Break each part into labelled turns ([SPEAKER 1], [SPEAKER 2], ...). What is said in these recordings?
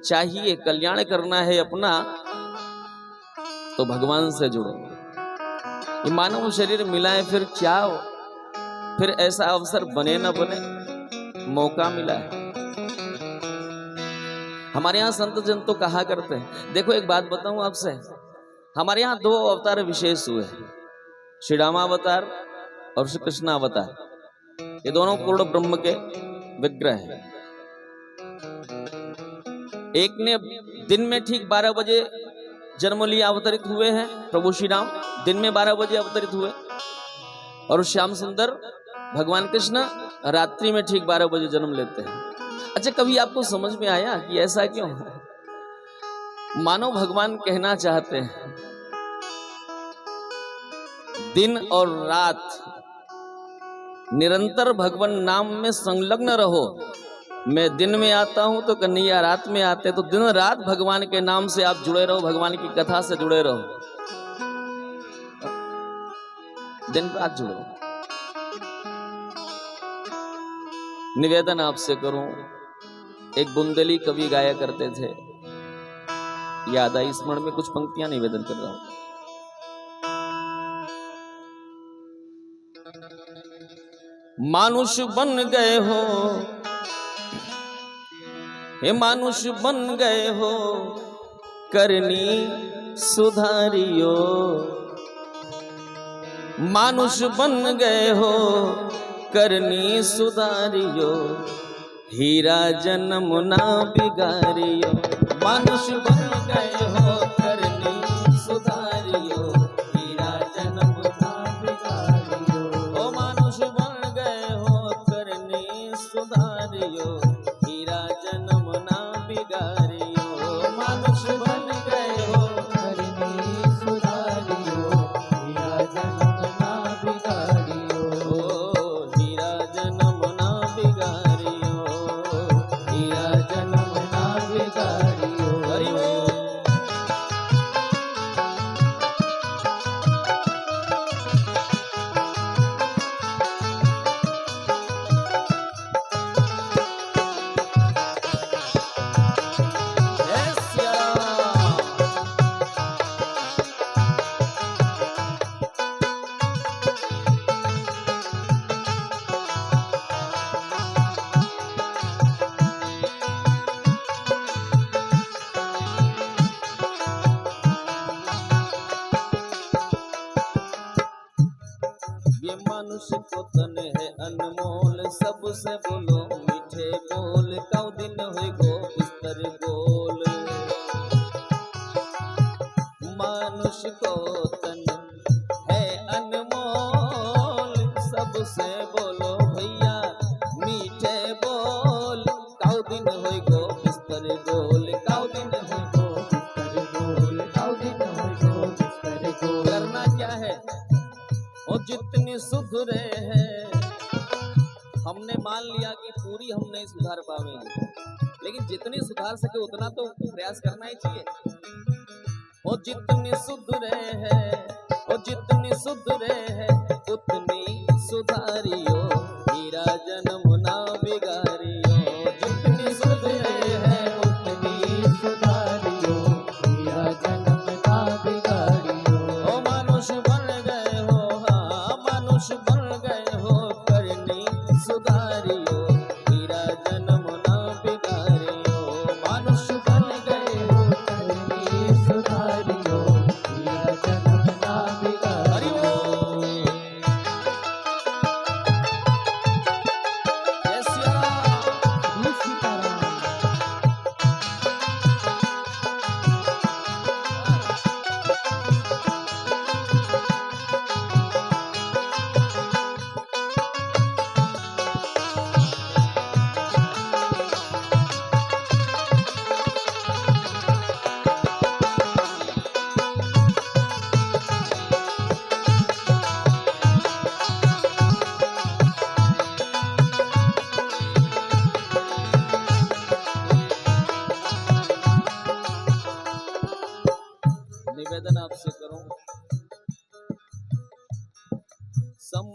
[SPEAKER 1] चाहिए, कल्याण करना है अपना, तो भगवान से जुड़ो। ये मानव शरीर मिला है, फिर क्या हो, फिर ऐसा अवसर बने न बने, मौका मिला है। हमारे यहाँ संत जन तो कहा करते हैं, देखो एक बात बताऊं आपसे, हमारे यहाँ दो अवतार विशेष हुए, श्री रामावतार और श्री कृष्णावतार। ये दोनों पूर्ण ब्रह्म के विग्रह हैं। एक ने दिन में ठीक 12 बजे जन्म लिया, अवतरित हुए हैं प्रभु श्री राम, दिन में 12 बजे अवतरित हुए, और श्याम सुंदर भगवान कृष्ण रात्रि में ठीक 12 बजे जन्म लेते हैं। अच्छा, कभी आपको समझ में आया कि ऐसा क्यों है? मानो भगवान कहना चाहते हैं, दिन और रात निरंतर भगवान नाम में संलग्न रहो। मैं दिन में आता हूं तो कन्हैया रात में आते, तो दिन रात भगवान के नाम से आप जुड़े रहो, भगवान की कथा से जुड़े रहो, दिन रात जुड़ो। निवेदन आपसे करूं, एक बुंदेली कवि गाया करते थे, याद आई, स्मरण में कुछ पंक्तियां निवेदन कर रहा हूं। मानुष बन गए हो, हे मानुष बन गए हो, करनी सुधारियो। मानुष बन गए हो, करनी सुधारियो, हीरा जन्म ना बिगारियो। मानुष बन गए हो, करनी सुधारियो, हीरा जन्म ना बिगारियो। ओ मानुष बन गए हो, करनी सुधारियो, हीरा जन्म ना बिगारियो। मानुष बन गए हो, करनी सुधारियो, हीरा जन्म ना बिगारियो। हीरा जन्म ना बिगारियो, हीरा जन्म ना बिगारियो। हरि बोल। ये मनुष्य को तन है अनमोल, सबसे बोलो मीठे बोल, कौ दिन होए गो बिस्तर गोल। मनुष्य को तन है अनमोल, सबसे बोलो भैया मीठे बोल, कौ दिन होए गो बिस्तर गोल। कौ दिन होए गो बिस्तर गोल, कौ दिन होए गो बिस्तर गोल। करना क्या है, और जितनी सुधरे हैं, हमने मान लिया कि पूरी हम नहीं सुधार पाएंगे, लेकिन जितनी सुधार सके उतना तो प्रयास करना ही चाहिए। और जितनी सुधरे हैं, और जितनी सुधरे हैं, उतनी सुधारियो, हीरा जन्म ना बिगारियो। जितनी सुधरे हैं, उतनी सुधारियो, हीरा जन्म ना बिगारियो। ओ मानुष बन गए हो, हाँ मानुष बन गए हो, करनी सुधारियो, हीरा जन्म ना बिगारियो। मानुष बन गए हो, करनी सुधारियो, हीरा जन्म ना बिगारियो।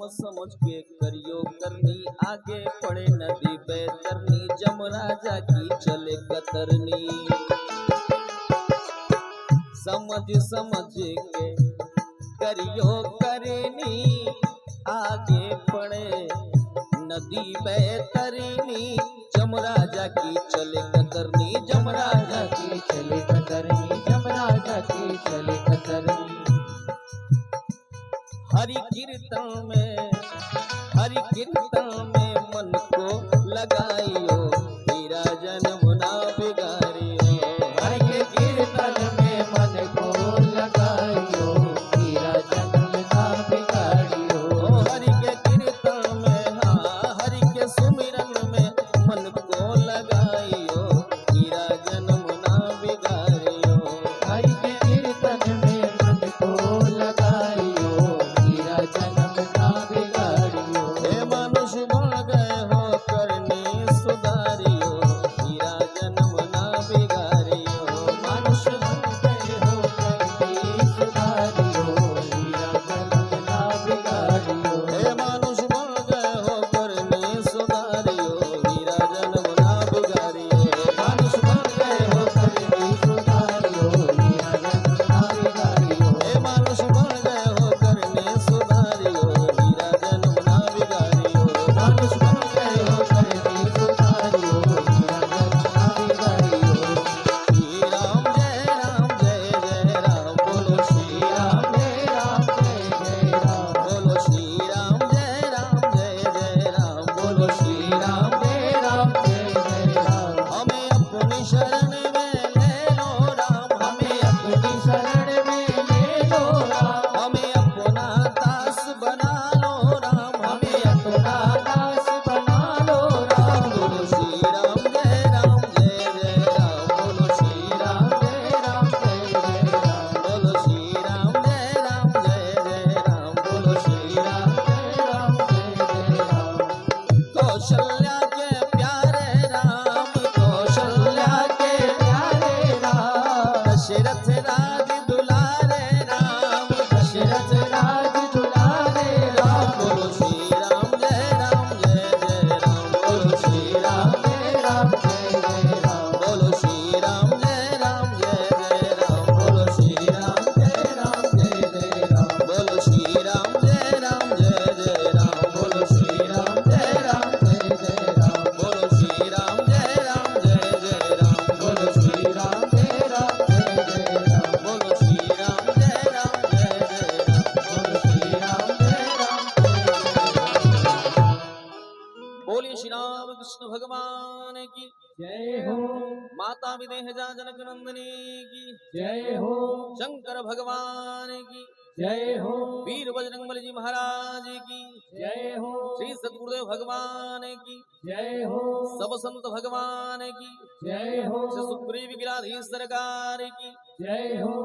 [SPEAKER 1] समझ के करियो करनी, आगे पड़े नदी बैतरनी, जमराजा की चले कतरनी। समझ के करियो करनी, आगे पड़े नदी बैतरनी, जमराजा की चले कतरनी, जमराजा की चले कतरनी, जमराजा की चले कतरनी। हरि कीर्तन में मन को लगाइयो, हीरा जन्म ना बिगाड़ियो। हरि के कीर्तन में मन को लगाइयो, हीरा जन्म ना बिगाड़ियो। हरि के कीर्तन में, हाँ हरि के सुमिरन में मन को लगाइयो, हीरा जन्म ना बिगाड़ियो। हरि के कीर्तन में मन को लगाइयो, हीरा जन्म ना बिगाड़ियो। हे मनुष्य बन गए हो करनी सुधारियो, हीरा जन्म ना बिगाड़ियो। मनुष्य बन गए हो करनी सुधारियो, हीरा जन्म ना बिगाड़ियो। हे मनुष्य बन गए हो करनी सुधारियो, हीरा जन्म ना बिगाड़ियो। मनुष्य बन गए हो करनी सुधारियो, हीरा जन्म ना बिगाड़ियो। हे मनुष्य बन गए हो करनी सुधारियो, हीरा जन्म ना बिगाड़ियो। मनुष्य बन गए हो करनी सुधारियो, हीरा जन्म ना बिगाड़ियो। श्री राम जय राम जय जय राम, बोलो श्री राम जय राम जय जय राम, बोलो श्री राम जय राम जय जय राम, बोलो श्री राम जय राम जय जय राम। हमें अपनी शरण में ले लो राम, हमें अपनी शरण में ले लो राम। हमें अपना दास बना लो राम, हमें अपना दास बना लो राम। बोलो श्री राम जय राम जय जय राम, बोलो श्री राम जय राम जय जय राम, बोलो श्री राम जय राम जय जय राम, बोलो श्री राम जय राम जय जय राम। कौशल्या के प्यारे राम, कौशल्या के प्यारे राम, दशरथ राज दुलारे राम, दशरथ राज दुलारे राम। बोलो श्री राम जय राम जय जय राम, बोलो श्री राम जय राम जय जय राम, बोलो श्री राम जय राम जय जय राम, बोलो श्री राम जय राम जय जय राम, बोलो श्री राम जय राम जय जय राम, बोलो श्री राम जय राम जय जय राम, बोलो श्री राम जय राम जय जय राम, बोलो श्री राम जय राम जय जय राम, बोलो श्री राम जय राम जय जय राम, बोलो श्री राम जय राम जय जय राम। बोलिए श्री राम कृष्ण भगवान की
[SPEAKER 2] जय हो,
[SPEAKER 1] माता विदेहजा जनक नंदिनी की
[SPEAKER 2] जय हो,
[SPEAKER 1] शंकर भगवान की
[SPEAKER 2] जय हो,
[SPEAKER 1] वीर बजरंगबली जी महाराज की
[SPEAKER 2] जय हो,
[SPEAKER 1] श्री सतगुरुदेव भगवान की
[SPEAKER 2] जय हो,
[SPEAKER 1] सब संत भगवान की
[SPEAKER 2] जय हो,
[SPEAKER 1] श्री सुग्रीव गिराधीश सरकार की
[SPEAKER 2] जय हो,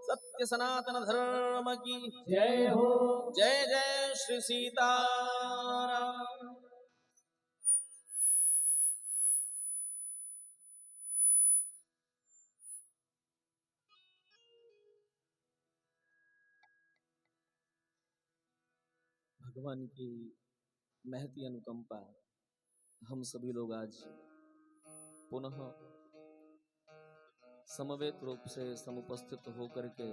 [SPEAKER 1] सत्य सनातन धर्म की
[SPEAKER 2] जय हो।
[SPEAKER 1] जय जय श्री सीताराम। भगवान की महती अनुकंपा हम सभी लोग आज पुनः समवेत रूप से समुपस्थित होकर के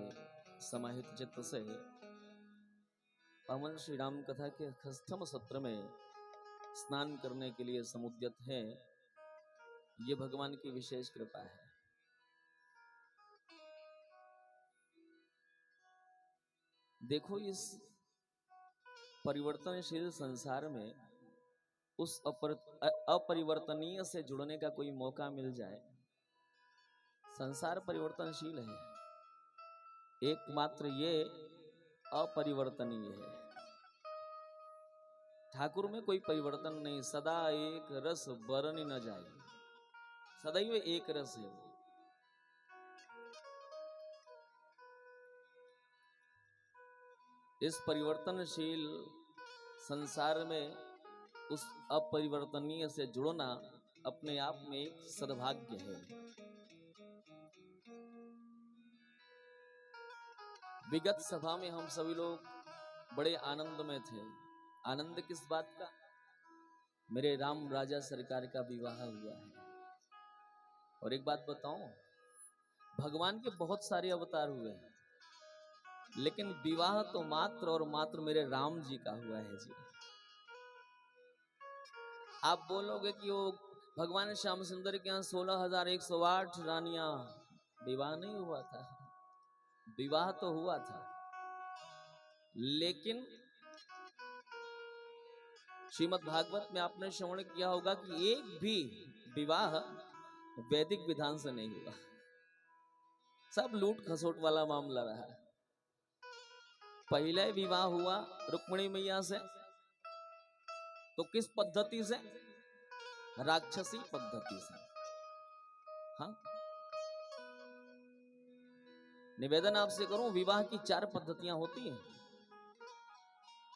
[SPEAKER 1] समाहित चित्त से पावन श्री राम कथा के खस्थम सत्र में स्नान करने के लिए समुद्यत हैं। ये भगवान की विशेष कृपा है। देखो, इस परिवर्तनशील संसार में उस अपरिवर्तनीय से जुड़ने का कोई मौका मिल जाए। संसार परिवर्तनशील है, एकमात्र ये अपरिवर्तनीय है। ठाकुर में कोई परिवर्तन नहीं, सदा एक रस बरन न जाए, सदैव एक रस है। इस परिवर्तनशील संसार में उस अपरिवर्तनीय से जुड़ना अपने आप में एक सद्भाग्य है। विगत सभा में हम सभी लोग बड़े आनंद में थे। आनंद किस बात का? मेरे राम राजा सरकार का विवाह हुआ है। और एक बात बताऊं, भगवान के बहुत सारे अवतार हुए हैं, लेकिन विवाह तो मात्र और मात्र मेरे राम जी का हुआ है जी। आप बोलोगे कि वो भगवान श्याम सुंदर के यहाँ 16,108 रानियां, विवाह नहीं हुआ था। विवाह तो हुआ था, लेकिन श्रीमद् भागवत में आपने श्रवण किया होगा कि एक भी विवाह वैदिक विधान से नहीं हुआ। सब लूट खसोट वाला मामला रहा। पहले विवाह हुआ रुक्मिणी मैया से, तो किस पद्धति से? राक्षसी पद्धति से। हाँ, निवेदन आपसे करूं, विवाह की 4 पद्धतियां होती हैं।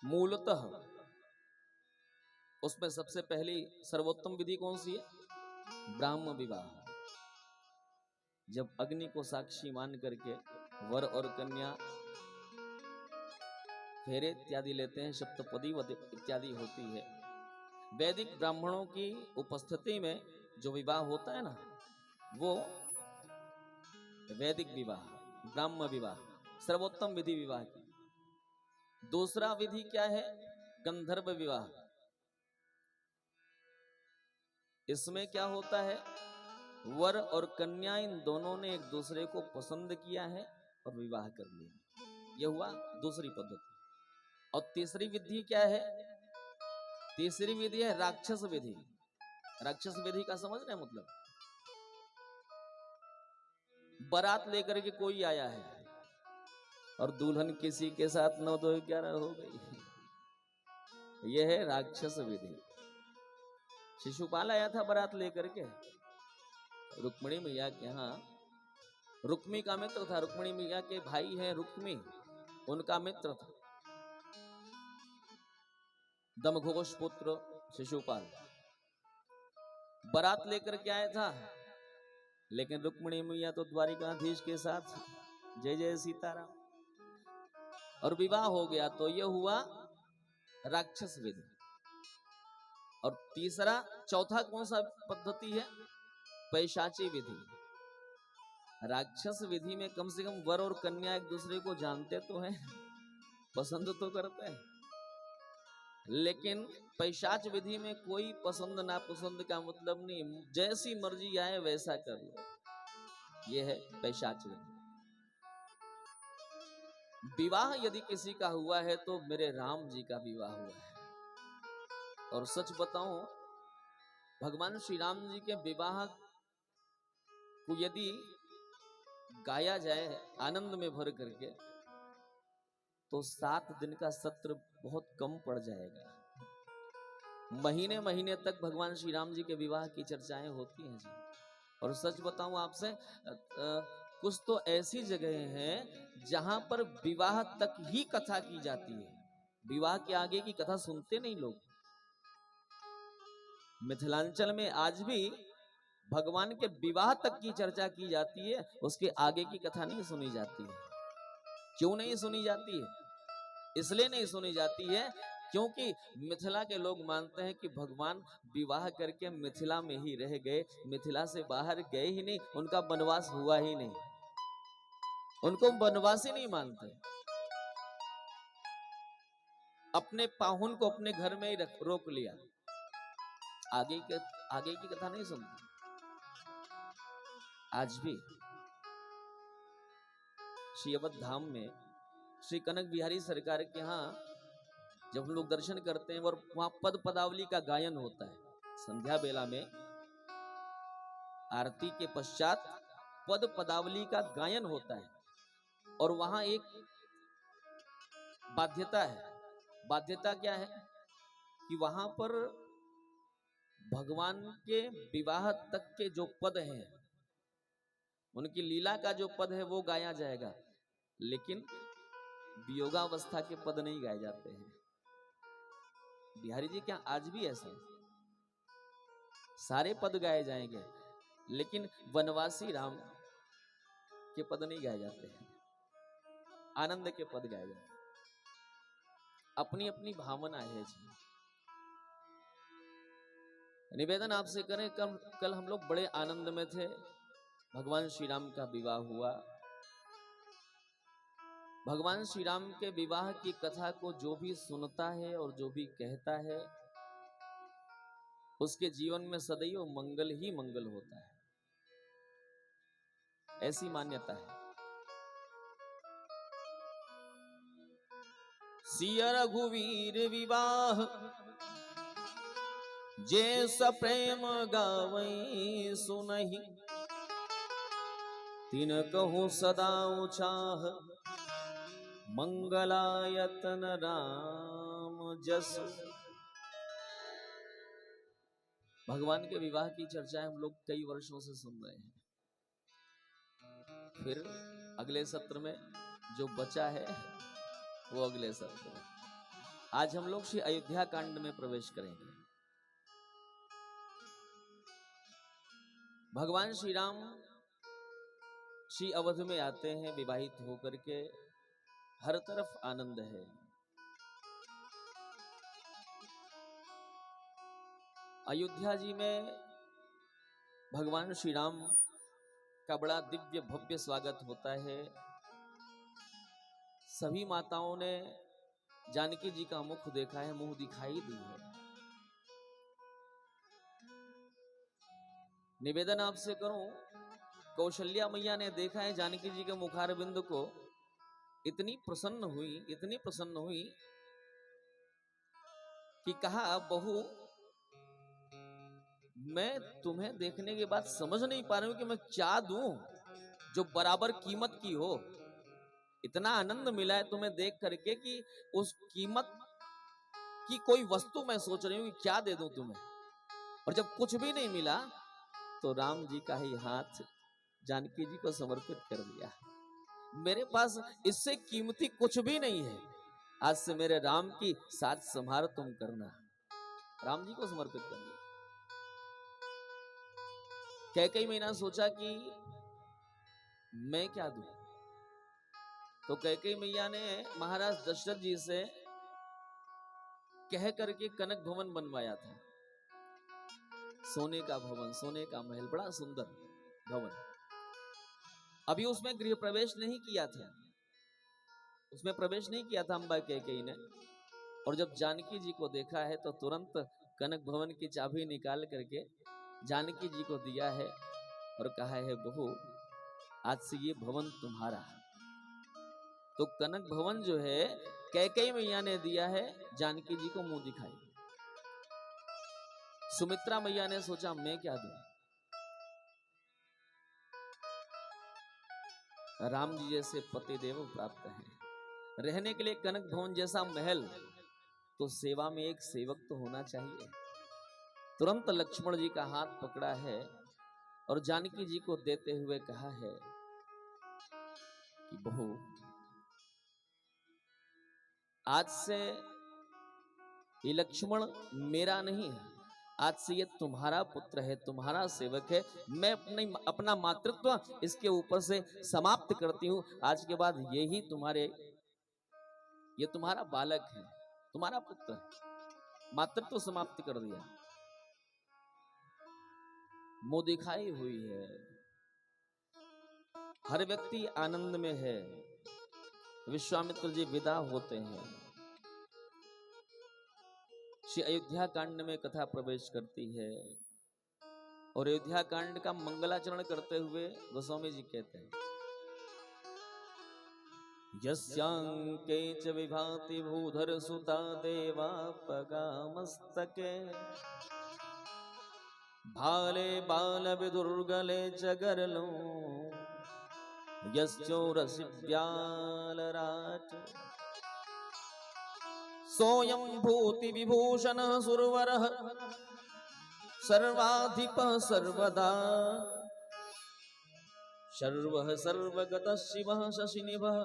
[SPEAKER 1] मूलतः उसमें सबसे पहली सर्वोत्तम विधि कौन सी है? ब्राह्म विवाह। जब अग्नि को साक्षी मान करके वर और कन्या फेरे इत्यादि लेते हैं, सप्तपदी इत्यादि होती है। वैदिक ब्राह्मणों की उपस्थिति में जो विवाह होता है ना, वो वैदिक विवाह, ब्राह्म विवाह, सर्वोत्तम विधि विवाह की। दूसरा विधि क्या है? गंधर्व विवाह। इसमें क्या होता है? वर और कन्या इन दोनों ने एक दूसरे को पसंद किया है और विवाह कर लिया। यह हुआ दूसरी पद्धति। और तीसरी विधि क्या है? तीसरी विधि है राक्षस विधि। राक्षस विधि का समझ रहे हैं मतलब? बारात लेकर के कोई आया है और दुल्हन किसी के साथ 9 2 11 हो गई। यह है राक्षस विधि। शिशुपाल आया था बारात लेकर के रुक्मिणी मैया के यहाँ। रुक्मी का मित्र था, रुक्मिणी मैया के भाई हैं रुक्मी, उनका मित्र था दमघोष पुत्र शिशुपाल। बारात लेकर के आया था, लेकिन रुक्मिणी मैया तो द्वारिकाधीश के साथ जय जय सीताराम, और विवाह हो गया। तो यह हुआ राक्षस विधि। और तीसरा, चौथा कौन सा पद्धति है? पैशाची विधि। राक्षस विधि में कम से कम वर और कन्या एक दूसरे को जानते तो हैं, पसंद तो करते हैं, लेकिन पैशाच विधि में कोई पसंद नापसंद का मतलब नहीं, जैसी मर्जी आए वैसा कर लो। यह है पैशाच विधि। विवाह यदि किसी का हुआ है तो मेरे राम जी का विवाह हुआ है। और सच बताऊं, भगवान श्री राम जी के विवाह को यदि गाया जाए आनंद में भर करके, तो 7 दिन का सत्र बहुत कम पड़ जाएगा। महीने महीने तक भगवान श्री राम जी के विवाह की चर्चाएं होती हैं जी। और सच बताऊं आपसे, कुछ तो ऐसी जगह हैं जहां पर विवाह तक ही कथा की जाती है, विवाह के आगे की कथा सुनते नहीं लोग। मिथिलांचल में आज भी भगवान के विवाह तक की चर्चा की जाती है, उसके आगे की कथा नहीं सुनी जाती है। क्यों नहीं सुनी जाती है? इसलिए नहीं सुनी जाती है क्योंकि मिथिला के लोग मानते हैं कि भगवान विवाह करके मिथिला में ही रह गए, मिथिला से बाहर गए ही नहीं, उनका वनवास हुआ ही नहीं, उनको वनवासी नहीं मानते। अपने पाहुन को अपने घर में ही रोक लिया, आगे की कथा नहीं सुनते। आज भी श्री अवध धाम में श्री कनक बिहारी सरकार के यहाँ जब हम लोग दर्शन करते हैं और वहां पद पदावली का गायन होता है, संध्या बेला में आरती के पश्चात पद पदावली का गायन होता है। और वहां एक बाध्यता है। बाध्यता क्या है? कि वहां पर भगवान के विवाह तक के जो पद हैं, उनकी लीला का जो पद है वो गाया जाएगा, लेकिन वियोगावस्था के पद नहीं गाए जाते हैं। बिहारी जी क्या आज भी ऐसा है? सारे पद गाए जाएंगे, लेकिन वनवासी राम के पद नहीं गाए जाते हैं, आनंद के पद गाए जाते हैं। अपनी अपनी भावना है जी। निवेदन आपसे करें, कल हम लोग बड़े आनंद में थे, भगवान श्री राम का विवाह हुआ। भगवान श्री राम के विवाह की कथा को जो भी सुनता है और जो भी कहता है, उसके जीवन में सदैव मंगल ही मंगल होता है, ऐसी मान्यता है। सिया रघुवीर विवाह जे सप्रेम गावई सुनहि, तिन कहूँ सदा उछाह मंगलायतन राम जस। भगवान के विवाह की चर्चाएं हम लोग कई वर्षों से सुन रहे हैं। फिर अगले सत्र में जो बचा है वो अगले सत्र में। आज हम लोग श्री अयोध्या कांड में प्रवेश करेंगे। भगवान श्री राम श्री अवध में आते हैं विवाहित होकर के, हर तरफ आनंद है। अयोध्या जी में भगवान श्री राम का बड़ा दिव्य भव्य स्वागत होता है। सभी माताओं ने जानकी जी का मुख देखा है, मुंह दिखाई दी है। निवेदन आपसे करूं, कौशल्या मैया ने देखा है जानकी जी के मुखारविंद को, इतनी प्रसन्न हुई कि कहा, बहू मैं तुम्हें देखने के बाद समझ नहीं पा रही हूं कि मैं क्या दूं जो बराबर कीमत की हो। इतना आनंद मिला है तुम्हें देख करके कि उस कीमत की कोई वस्तु मैं सोच रही हूं कि क्या दे दूं तुम्हें। और जब कुछ भी नहीं मिला तो राम जी का ही हाथ जानकी जी को समर्पित कर दिया। मेरे पास इससे कीमती कुछ भी नहीं है, आज से मेरे राम की साथ संभार तुम करना। राम जी को समर्पित कर दिया। कैकेयी मैया ने सोचा कि मैं क्या दूं, तो कैकेयी मैया ने महाराज दशरथ जी से कह करके कनक भवन बनवाया था। सोने का भवन, सोने का महल, बड़ा सुंदर भवन। अभी उसमें गृह प्रवेश नहीं किया था, उसमें प्रवेश नहीं किया था अम्बा कैकेयी ने। और जब जानकी जी को देखा है तो तुरंत कनक भवन की चाबी निकाल करके जानकी जी को दिया है और कहा है, बहू आज से ये भवन तुम्हारा। तो कनक भवन जो है कैकेयी मैया ने दिया है, जानकी जी को मुंह दिखाई। सुमित्रा मैया ने सोचा मैं क्या दूं। राम जी जैसे पति देव प्राप्त हैं, रहने के लिए कनक भवन जैसा महल, तो सेवा में एक सेवक तो होना चाहिए। तुरंत लक्ष्मण जी का हाथ पकड़ा है और जानकी जी को देते हुए कहा है कि बहू आज से ये लक्ष्मण मेरा नहीं है, आज से ये तुम्हारा पुत्र है, तुम्हारा सेवक है। मैं अपना मातृत्व इसके ऊपर से समाप्त करती हूं। आज के बाद ये तुम्हारा बालक है, तुम्हारा पुत्र है। मातृत्व समाप्त कर दिया। मुंह दिखाई हुई है, हर व्यक्ति आनंद में है। विश्वामित्र जी विदा होते हैं। श्री अयोध्या कांड में कथा प्रवेश करती है और अयोध्या कांड का मंगलाचरण करते हुए गोस्वामी जी कहते हैं, यस्यांके च विभाति भूधर सुता देवा पगा मस्तके, भाले बाल विदुर्गले च गरलो यश्चोरसि व्यालराट, सोयं भूति विभूषण सुरवरः सर्वाधिप सर्वदा, सर्वः सर्वगतः शिवः शशिनिभः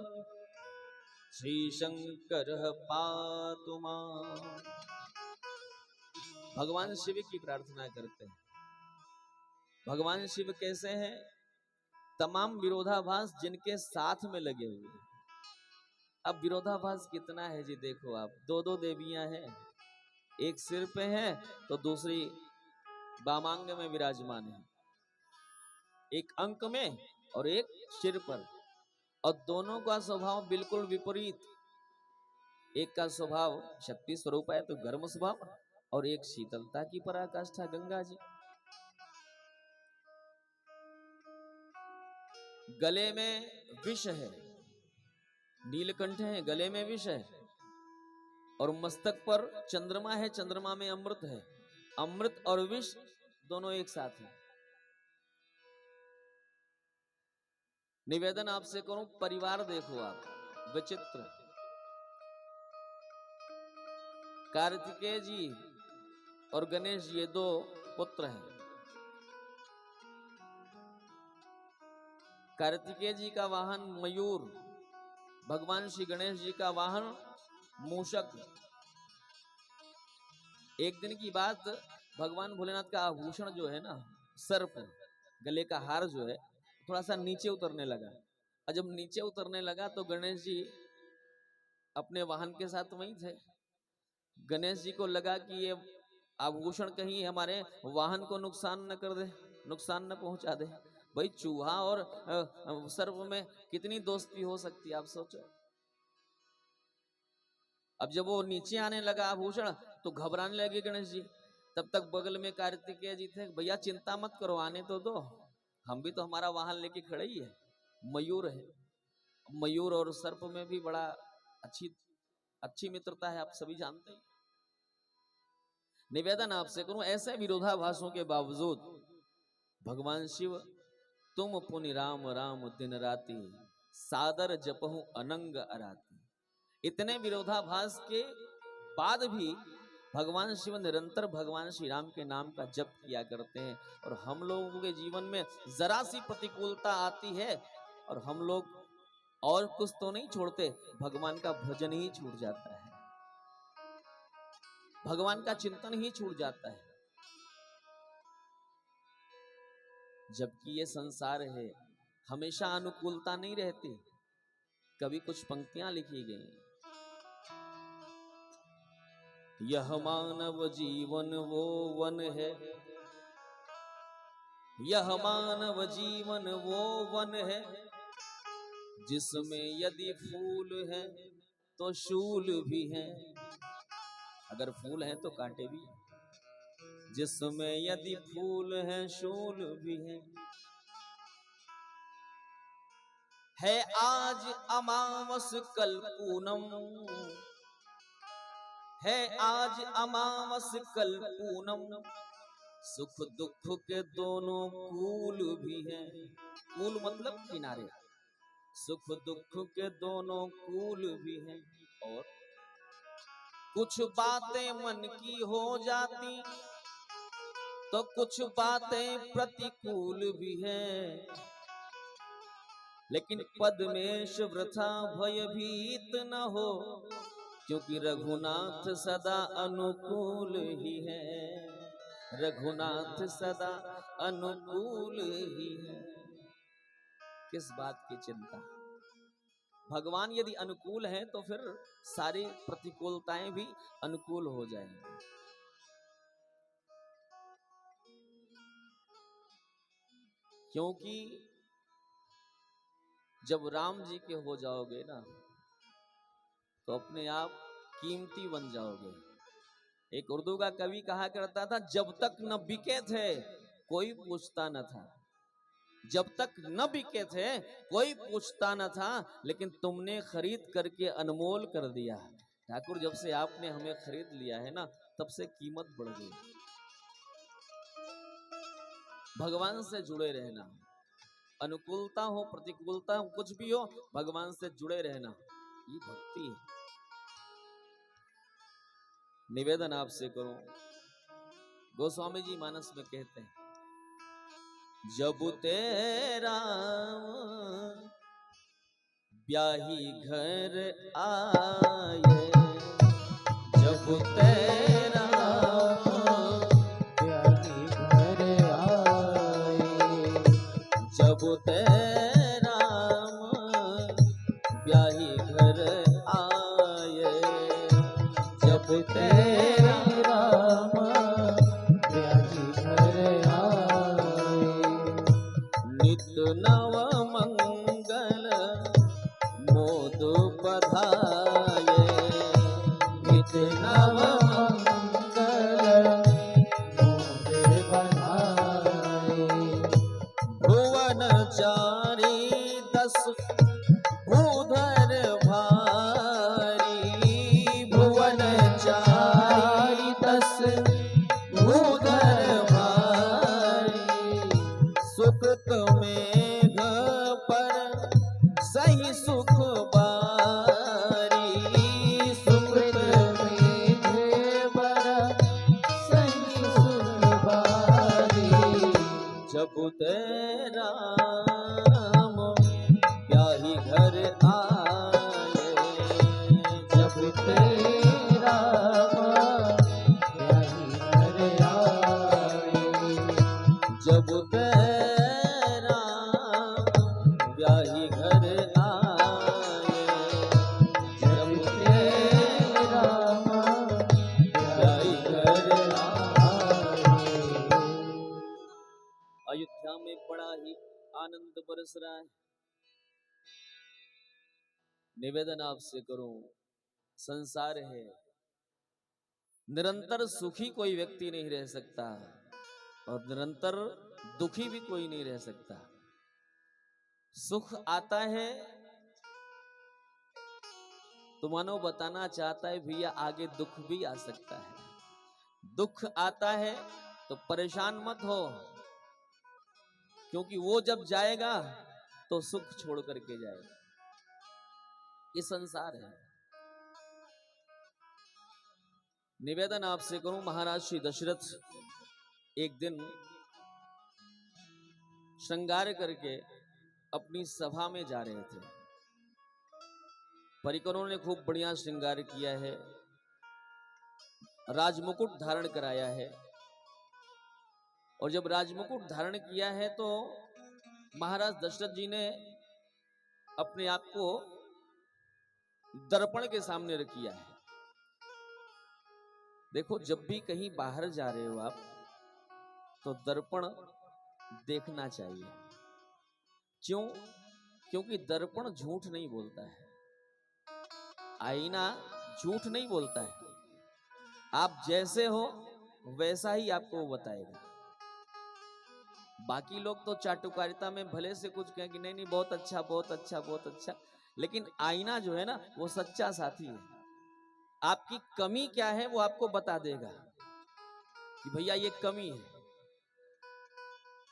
[SPEAKER 1] श्रीशंकरः पातु माम्। भगवान शिव की प्रार्थना करते हैं। भगवान शिव कैसे हैं? तमाम विरोधाभास जिनके साथ में लगे हुए, अब विरोधाभास कितना है जी, देखो आप, दो दो देवियां हैं, एक सिर पे है तो दूसरी वामांग में विराजमान है, एक अंक में और एक सिर पर, और दोनों का स्वभाव बिल्कुल विपरीत। एक का स्वभाव शक्ति स्वरूप है तो गर्म स्वभाव, और एक शीतलता की पराकाष्ठा गंगा जी। गले में विष है, नीलकंठ है, गले में विष है, और मस्तक पर चंद्रमा है, चंद्रमा में अमृत है। अमृत और विष दोनों एक साथ है। निवेदन आपसे करूं, परिवार देखो आप, विचित्र। कार्तिकेय जी और गणेश जी, ये दो पुत्र हैं। कार्तिकेय जी का वाहन मयूर, भगवान श्री गणेश जी का वाहन मूषक। एक दिन की बात, भगवान भोलेनाथ का आभूषण जो है ना, सर्प, गले का हार जो है, थोड़ा सा नीचे उतरने लगा, और जब नीचे उतरने लगा तो गणेश जी अपने वाहन के साथ वहीं थे। गणेश जी को लगा कि ये आभूषण कहीं हमारे वाहन को नुकसान न कर दे, नुकसान न पहुंचा दे। भाई चूहा और सर्प में कितनी दोस्ती हो सकती है, आप सोचो। अब जब वो नीचे आने लगा आभूषण तो घबराने लगे गणेश जी। तब तक बगल में कार्तिकेय जी थे, भैया चिंता मत करो, आने तो दो, हम भी तो हमारा वाहन लेके खड़े ही है, मयूर है। मयूर और सर्प में भी बड़ा अच्छी मित्रता है, आप सभी जानते हैं। निवेदन आपसे करूं, ऐसे विरोधाभासों के बावजूद भगवान शिव तुम पुनि राम राम दिन राति, सादर जपहु अनंग अराती। इतने विरोधाभास के बाद भी भगवान शिव निरंतर भगवान श्री राम के नाम का जप किया करते हैं। और हम लोगों के जीवन में जरा सी प्रतिकूलता आती है और हम लोग और कुछ तो नहीं छोड़ते, भगवान का भजन ही छूट जाता है, भगवान का चिंतन ही छूट जाता है। जबकि ये संसार है, हमेशा अनुकूलता नहीं रहती। कभी कुछ पंक्तियां लिखी गई, यह मानव जीवन वो वन है, यह मानव जीवन वो वन है, जिसमें यदि फूल है तो शूल भी है। अगर फूल है तो कांटे भी है, जिसमें यदि फूल है शूल भी है आज अमावस कल पूनम, है आज अमावस कल पूनम, सुख दुख के दोनों कूल भी हैं। कूल मतलब किनारे, सुख दुख के दोनों कूल भी हैं। और कुछ बातें मन की हो जाती तो कुछ बातें प्रतिकूल भी हैं, लेकिन पद्मेश वृथा भयभीत न हो, क्योंकि रघुनाथ सदा अनुकूल ही है, रघुनाथ सदा अनुकूल ही है। किस बात की चिंता, भगवान यदि अनुकूल हैं तो फिर सारी प्रतिकूलताएं भी अनुकूल हो जाएंगी। क्योंकि जब राम जी के हो जाओगे ना तो अपने आप कीमती बन जाओगे। एक उर्दू का कवि कहा करता था, जब तक न बिके थे कोई पूछता न था, जब तक न बिके थे कोई पूछता न था, लेकिन तुमने खरीद करके अनमोल कर दिया। ठाकुर जब से आपने हमें खरीद लिया है ना, तब से कीमत बढ़ गई। भगवान से जुड़े रहना, अनुकूलता हो प्रतिकूलता हो कुछ भी हो, भगवान से जुड़े रहना, ये भक्ति है। निवेदन आपसे करूं, गोस्वामी जी मानस में कहते हैं, जब तेरा ब्याही घर आए, जब तेरा ब्याही घर आए, जब तेरा ब्याही घर नव मंगल मोद बधाए, हित नव
[SPEAKER 2] मंगल मोदे बधाए।
[SPEAKER 1] भुवन चारी 10 भूधर भारी, भुवन चारी 10 भूधर भारी, सुकृत मेघ पर सही सुख बारी, सुकृत
[SPEAKER 2] मेघ पर सही सुख बारी।
[SPEAKER 1] जब तेरा राम ब्याही घर आए, जब
[SPEAKER 2] तेरा ब्याही घर आए।
[SPEAKER 1] जब तेरा ब्याही घर आए, जब
[SPEAKER 2] तेरा
[SPEAKER 1] ब्याही घर
[SPEAKER 2] आए।
[SPEAKER 1] अयोध्या में बड़ा ही आनंद बरस रहा है। निवेदन आपसे करूं, संसार है, निरंतर सुखी कोई व्यक्ति नहीं रह सकता और निरंतर दुखी भी कोई नहीं रह सकता। सुख आता है तो मानो बताना चाहता है भैया आगे दुख भी आ सकता है। दुख आता है तो परेशान मत हो, क्योंकि वो जब जाएगा तो सुख छोड़ करके जाएगा। ये संसार है। निवेदन आपसे करूं, महाराज श्री दशरथ एक दिन श्रृंगार करके अपनी सभा में जा रहे थे। परिकरों ने खूब बढ़िया श्रृंगार किया है, राजमुकुट धारण कराया है, और जब राजमुकुट धारण किया है तो महाराज दशरथ जी ने अपने आप को दर्पण के सामने रख किया है। देखो, जब भी कहीं बाहर जा रहे हो आप तो दर्पण देखना चाहिए। क्यों? क्योंकि दर्पण झूठ नहीं बोलता है, आईना झूठ नहीं बोलता है। आप जैसे हो वैसा ही आपको वो बताएगा। बाकी लोग तो चाटुकारिता में भले से कुछ कहें कि नहीं नहीं बहुत अच्छा बहुत अच्छा बहुत अच्छा, लेकिन आईना जो है ना वो सच्चा साथी है। आपकी कमी क्या है वो आपको बता देगा कि भैया ये कमी है।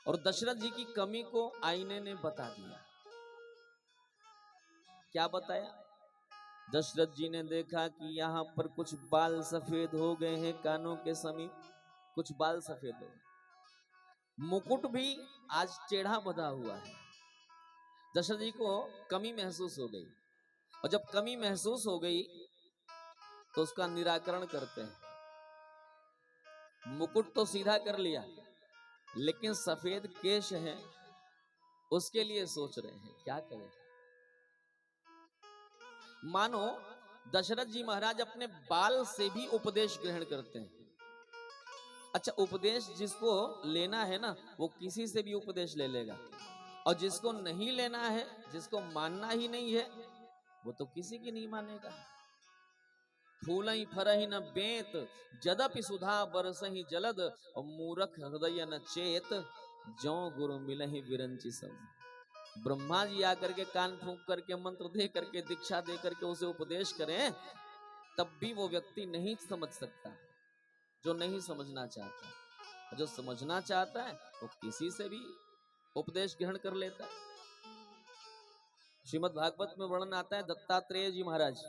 [SPEAKER 1] और दशरथ जी की कमी को आईने ने बता दिया। क्या बताया? दशरथ जी ने देखा कि यहाँ पर कुछ बाल सफेद हो गए हैं, कानों के समीप कुछ बाल सफेद हो गए, मुकुट भी आज टेढ़ा बंधा हुआ है। दशरथ जी को कमी महसूस हो गई, और जब कमी महसूस हो गई तो उसका निराकरण करते हैं। मुकुट तो सीधा कर लिया, लेकिन सफेद केश हैं उसके लिए सोच रहे हैं क्या करें। मानो दशरथ जी महाराज अपने बाल से भी उपदेश ग्रहण करते हैं। अच्छा, उपदेश जिसको लेना है ना वो किसी से भी उपदेश ले लेगा, और जिसको नहीं लेना है, जिसको मानना ही नहीं है, वो तो किसी की नहीं मानेगा। फूलई फरहि न बेत, जदपि सुधा बरसहि जलद, और मूरख हृदय न चेत, जो गुरु मिलहि विरंचि सब। ब्रह्मा जी आकर के कान फूंक करके मंत्र दे करके दीक्षा दे करके उसे उपदेश करें, तब भी वो व्यक्ति नहीं समझ सकता जो नहीं समझना चाहता। जो समझना चाहता है वो किसी से भी उपदेश ग्रहण कर लेता है। श्रीमद् भागवत में वर्णन आता है, दत्तात्रेय जी महाराज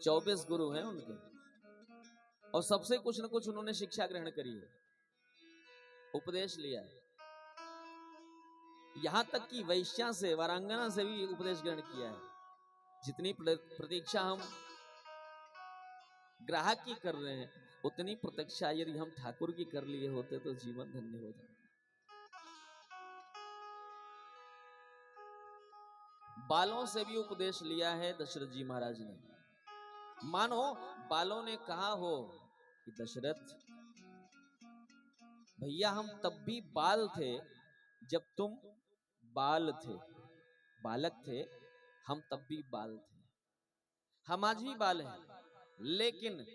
[SPEAKER 1] 24 गुरु हैं उनके, और सबसे कुछ न कुछ उन्होंने शिक्षा ग्रहण करी है, उपदेश लिया है। यहां तक कि वैश्या से, वारांगना से भी उपदेश ग्रहण किया है। जितनी प्रतीक्षा हम ग्राहक की कर रहे हैं, उतनी प्रतीक्षा यदि हम ठाकुर की कर लिए होते तो जीवन धन्य हो जाता। बालों से भी उपदेश लिया है दशरथ जी महाराज ने। मानो बालों ने कहा हो कि दशरथ भैया, हम तब भी बाल थे जब तुम बाल थे, बालक थे, हम तब भी बाल थे। हम आज भी बाल हैं, लेकिन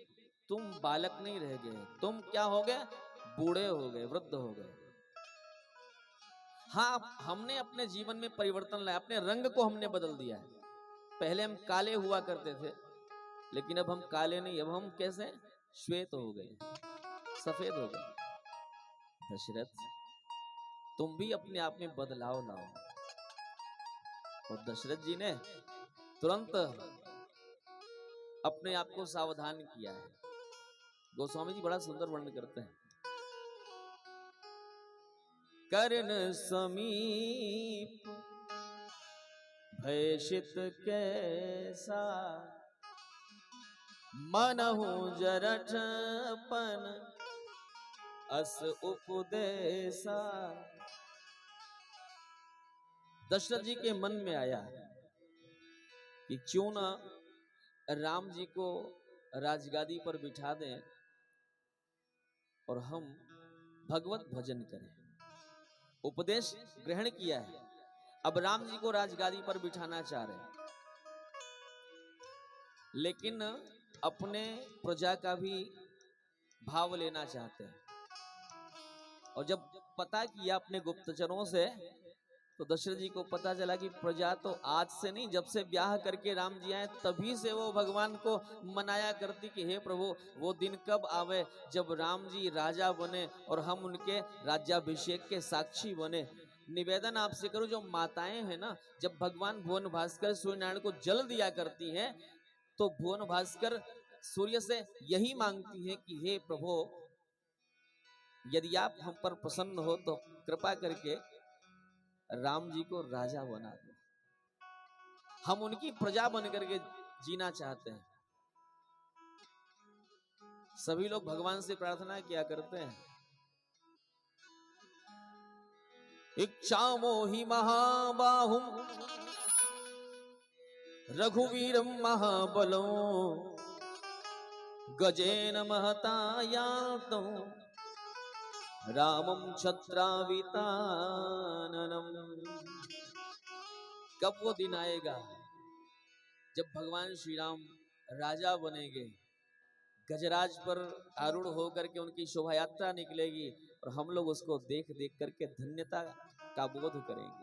[SPEAKER 1] तुम बालक नहीं रह गए, तुम क्या हो गए? बूढ़े हो गए, वृद्ध हो गए। हाँ, हमने अपने जीवन में परिवर्तन लाया, अपने रंग को हमने बदल दिया है। पहले हम काले हुआ करते थे, लेकिन अब हम काले नहीं, अब हम कैसे? श्वेत हो गए, सफेद हो गए। दशरथ, तुम भी अपने आप में बदलाव लाओ। और दशरथ जी ने तुरंत अपने आप को सावधान किया है। गोस्वामी जी बड़ा सुंदर वर्णन करते हैं। कर्ण समीप भयशित कैसा, मनहु जरठपन अस उपदेशा। दशरथ जी के मन में आया कि क्यों ना राम जी को राजगादी पर बिठा दें और हम भगवत भजन करें। उपदेश ग्रहण किया है, अब राम जी को राजगादी पर बिठाना चाह रहे हैं, लेकिन अपने प्रजा का भी भाव लेना चाहते हैं। और जब पता किया अपने गुप्तचरों से, तो दशरथ जी को पता चला कि प्रजा तो आज से नहीं, जब से ब्याह करके राम जी आए तभी से वो भगवान को मनाया करती कि हे प्रभु, वो दिन कब आवे जब राम जी राजा बने और हम उनके राज्याभिषेक के साक्षी बने। निवेदन आपसे करूं, जो माताएं हैं ना, जब भगवान भुवन भास्कर सूर्यनारायण को जल दिया करती हैं, तो भुवन भास्कर सूर्य से यही मांगती हैं कि हे प्रभु, यदि आप हम पर प्रसन्न हो तो कृपा करके राम जी को राजा बना दो, हम उनकी प्रजा बन करके जीना चाहते हैं। सभी लोग भगवान से प्रार्थना किया करते हैं, इच्छा मोहि महाबाहुम रघुवीरम महाबलो गजेन महता यातो रामम छत्राविताननम। कब वो दिन आएगा जब भगवान श्री राम राजा बनेंगे, गजराज पर आरूढ़ होकर के उनकी शोभा यात्रा निकलेगी और हम लोग उसको देख देख करके धन्यता का बोध करेंगे।